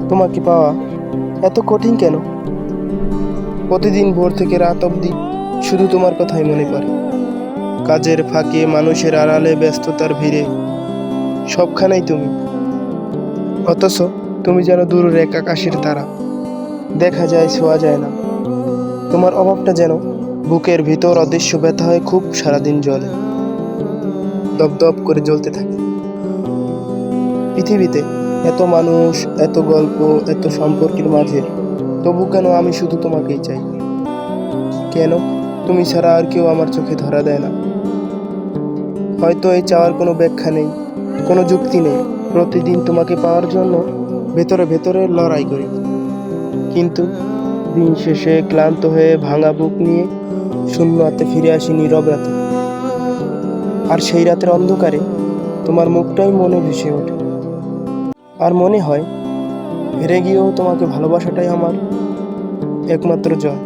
তোমাকে পাওয়া এত কঠিন কেন? প্রতিদিন ভোর থেকে রাত অবধি শুধু তোমার কথাই মনে পড়ে। কাজের ফাঁকে, মানুষের আড়ালে, ব্যস্ততার ভিড়ে, সবখানেই তুমি। অথচ তুমি যেন দূরের এক আকাশের তারা, দেখা যায় ছোঁয়া যায় না। তোমার অভাবটা যেন বুকের ভিতর অদৃশ্য ব্যথা হয়ে খুব সারাদিন জ্বলে, দপদপ করে জ্বলতে থাকে। পৃথিবীতে এত মানুষ, এত গল্প, এত সম্পর্কের মাঝে তবু কেন আমি শুধু তোমাকেই চাই? কেন তুমি ছাড়া আর কেউ আমার চোখে ধরা দেয় না? হয়তো এই চাওয়ার কোনো ব্যাখ্যা নেই, কোনো যুক্তি নেই। প্রতিদিন তোমাকে পাওয়ার জন্য ভেতরে ভেতরে লড়াই করি, কিন্তু দিন শেষে ক্লান্ত হয়ে ভাঙা বুক নিয়ে শূন্য হাতে ফিরে আসি নীরব রাতে। আর সেই রাতের অন্ধকারে তোমার মুখটাই মনে ভেসে ওঠে। আর মনে হয় হেরে গিয়েও তোমাকে ভালোবাসাটাই আমার একমাত্র জয়।